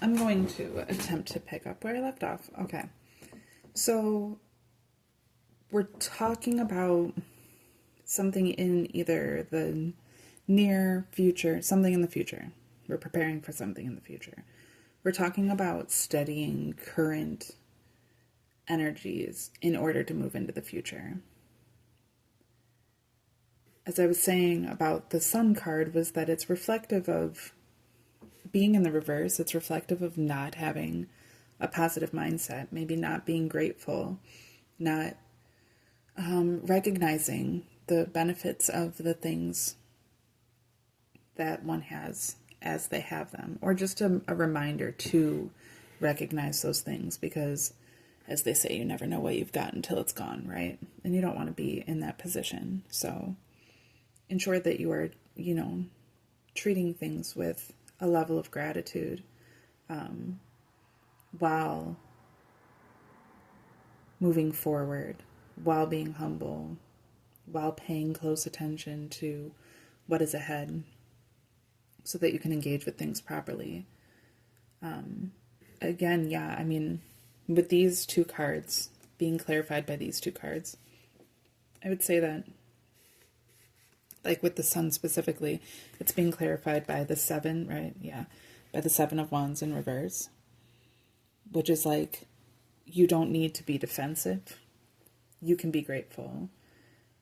I'm going to attempt to pick up where I left off. Okay. So we're talking about something in either the near future, something in the future. We're preparing for something in the future. We're talking about studying current energies in order to move into the future. As I was saying about the Sun card, was that it's reflective of being in the reverse. It's reflective of not having a positive mindset, maybe not being grateful, not recognizing the benefits of the things that one has as they have them, or just a reminder to recognize those things, because as they say, you never know what you've got until it's gone, right? And you don't want to be in that position. So ensure that you are, treating things with a level of gratitude while moving forward, while being humble, while paying close attention to what is ahead so that you can engage with things properly. With these two cards, being clarified by these two cards, I would say that, like with the Sun specifically, it's being clarified by the 7, right? Yeah, by the 7 of Wands in reverse, which is like, you don't need to be defensive. You can be grateful.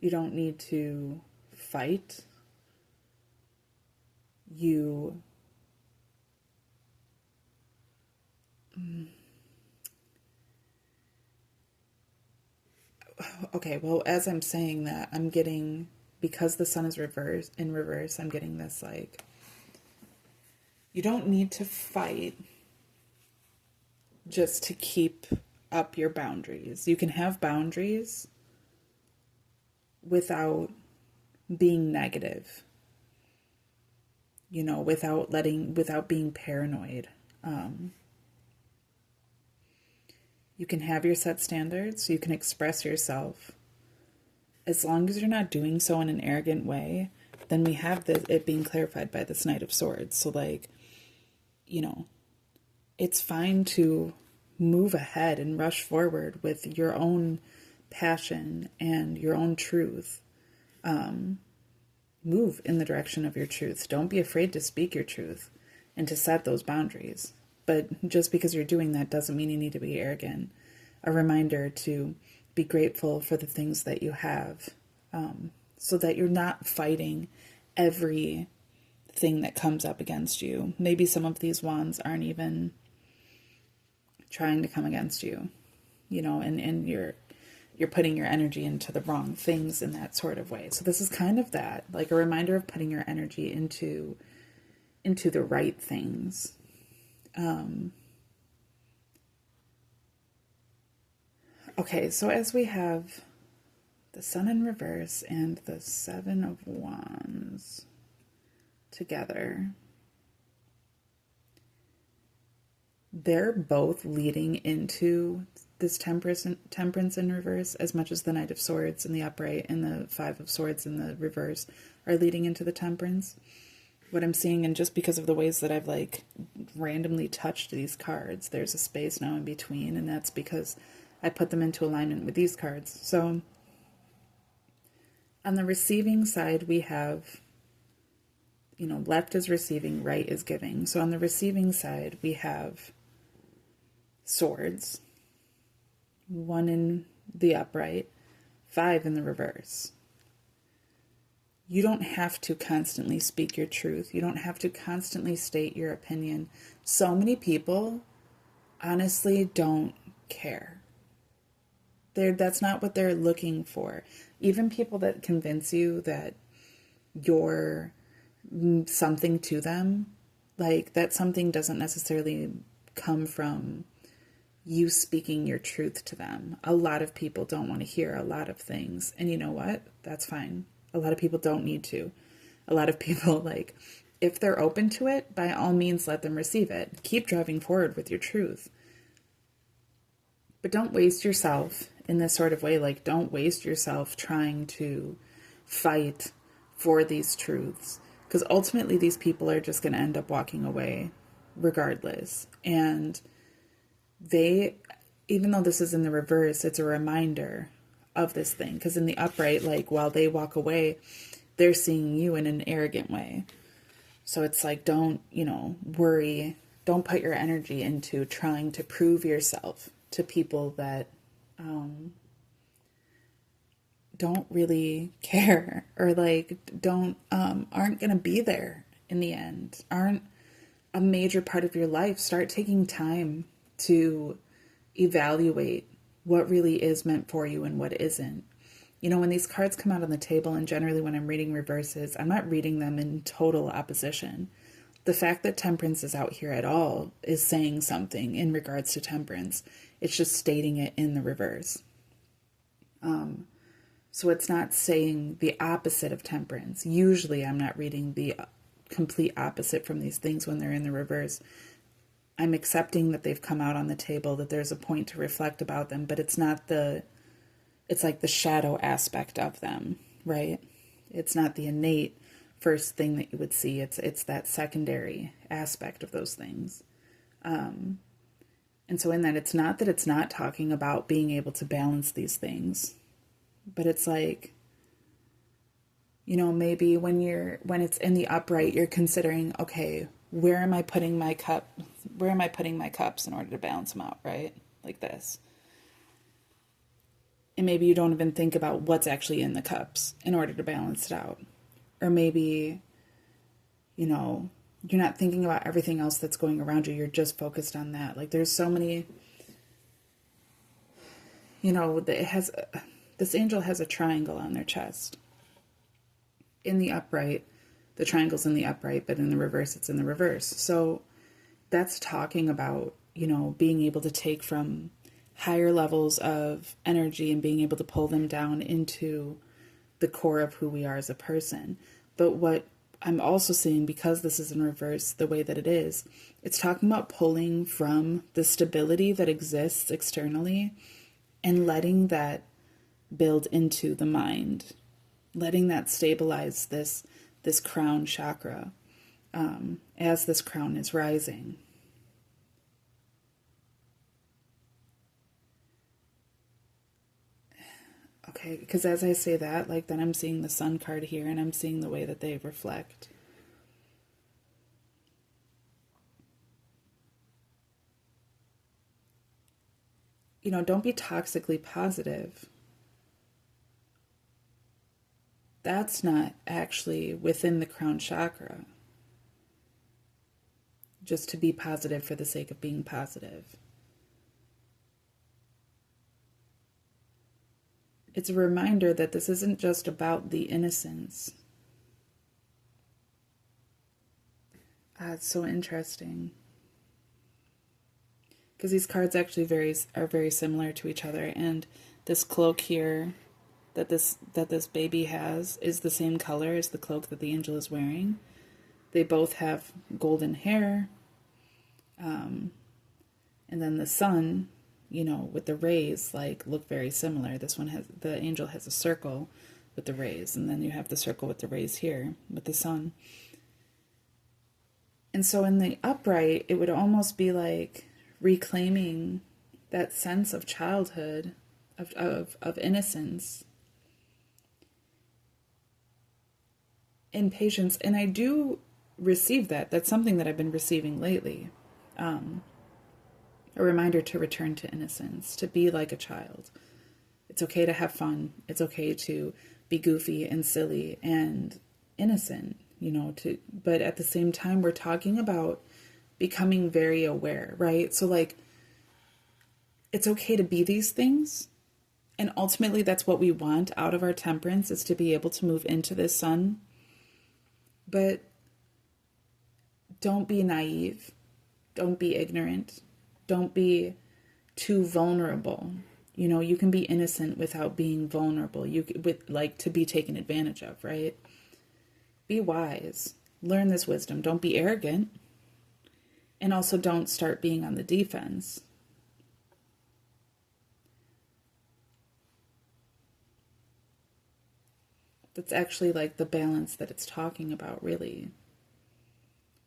You don't need to fight. Okay, well, as I'm saying that, I'm getting, because the Sun is in reverse, I'm getting this, like, you don't need to fight just to keep up your boundaries. You can have boundaries without being negative, without being paranoid. You can have your set standards. You can express yourself. As long as you're not doing so in an arrogant way, then we have it being clarified by this Knight of Swords. So, it's fine to move ahead and rush forward with your own passion and your own truth. Move in the direction of your truth. Don't be afraid to speak your truth and to set those boundaries. But just because you're doing that doesn't mean you need to be arrogant. A reminder to be grateful for the things that you have, so that you're not fighting everything that comes up against you. Maybe some of these wands aren't even trying to come against you, and you're putting your energy into the wrong things in that sort of way. So this is kind of that, like a reminder of putting your energy into the right things. Okay, so as we have the Sun in reverse and the 7 of Wands together, they're both leading into this temperance in reverse, as much as the Knight of Swords in the upright and the 5 of Swords in the reverse are leading into the temperance. What I'm seeing, and just because of the ways that I've randomly touched these cards, there's a space now in between, and that's because I put them into alignment with these cards. So on the receiving side, we have, left is receiving, right is giving. So on the receiving side, we have Swords, 1 in the upright, 5 in the reverse. You don't have to constantly speak your truth. You don't have to constantly state your opinion. So many people honestly don't care. That's not what they're looking for. Even people that convince you that you're something to them, that something doesn't necessarily come from you speaking your truth to them. A lot of people don't want to hear a lot of things. And you know what? That's fine. A lot of people don't need to. A lot of people, if they're open to it, by all means, let them receive it. Keep driving forward with your truth. But don't waste yourself in this sort of way. Don't waste yourself trying to fight for these truths. Because ultimately, these people are just going to end up walking away. regardless. And they, even though this is in the reverse, it's a reminder of this thing. Because in the upright, like while they walk away, they're seeing you in an arrogant way. So it's like, don't, worry. Don't put your energy into trying to prove yourself to people that don't really care, or like aren't going to be there in the end, aren't a major part of your life. Start taking time to evaluate what really is meant for you and what isn't. When these cards come out on the table, and generally when I'm reading reverses, I'm not reading them in total opposition. The fact that Temperance is out here at all is saying something in regards to Temperance. It's just stating it in the reverse. So it's not saying the opposite of Temperance. Usually I'm not reading the complete opposite from these things when they're in the reverse. I'm accepting that they've come out on the table, that there's a point to reflect about them, but it's not it's like the shadow aspect of them, right? It's not the innate first thing that you would see. It's that secondary aspect of those things. And so in that, it's not talking about being able to balance these things, but it's like, maybe when it's in the upright, you're considering, okay, where am I putting my cups in order to balance them out, right? Like this. And maybe you don't even think about what's actually in the cups in order to balance it out. Or maybe, you're not thinking about everything else that's going around you. You're just focused on that. Like there's so many, this angel has a triangle on their chest. In the upright, the triangle's in the upright, but in the reverse, it's in the reverse. So that's talking about, being able to take from higher levels of energy and being able to pull them down into the core of who we are as a person. But what I'm also seeing, because this is in reverse the way that it is, it's talking about pulling from the stability that exists externally and letting that build into the mind, letting that stabilize this crown chakra as this crown is rising. Okay, because as I say that, like then I'm seeing the sun card here, and I'm seeing the way that they reflect. Don't be toxically positive. That's not actually within the crown chakra. Just to be positive for the sake of being positive. It's a reminder that this isn't just about the innocence. It's so interesting. Because these cards actually are very similar to each other, and this cloak here that this baby has is the same color as the cloak that the angel is wearing. They both have golden hair, and then the sun, with the rays, like look very similar. The angel has a circle with the rays, and then you have the circle with the rays here with the sun. And so in the upright, it would almost be like reclaiming that sense of childhood, of innocence and patience. And I do receive that. That's something that I've been receiving lately. A reminder to return to innocence, to be like a child. It's okay to have fun. It's okay to be goofy and silly and innocent, but at the same time, we're talking about becoming very aware, right? So like, it's okay to be these things. And ultimately, that's what we want out of our temperance, is to be able to move into this sun. But don't be naive. Don't be ignorant. Don't be too vulnerable. You can be innocent without being vulnerable. To be taken advantage of, right? Be wise. Learn this wisdom. Don't be arrogant. And also don't start being on the defense. That's actually like the balance that it's talking about, really.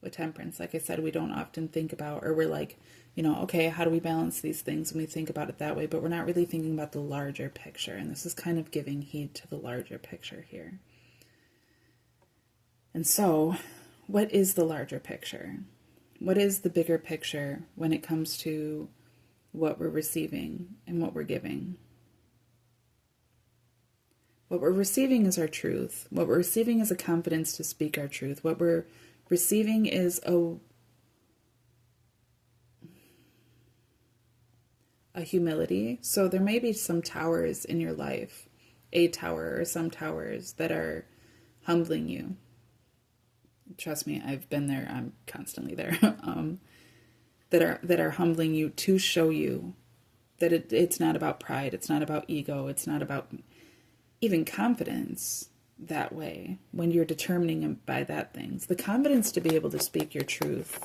with Temperance. Like I said, we don't often think about, or we're like, you know, okay, how do we balance these things? And we think about it that way, but we're not really thinking about the larger picture. And this is kind of giving heed to the larger picture here. And so, what is the larger picture? What is the bigger picture when it comes to what we're receiving and what we're giving? What we're receiving is our truth. What we're receiving is a confidence to speak our truth. What we're receiving is a humility. So there may be some towers in your life, a tower or some towers that are humbling you. Trust me, I've been there. I'm constantly there. That are humbling you to show you that it's not about pride. It's not about ego. It's not about even confidence that way when you're determining by that things. The confidence to be able to speak your truth.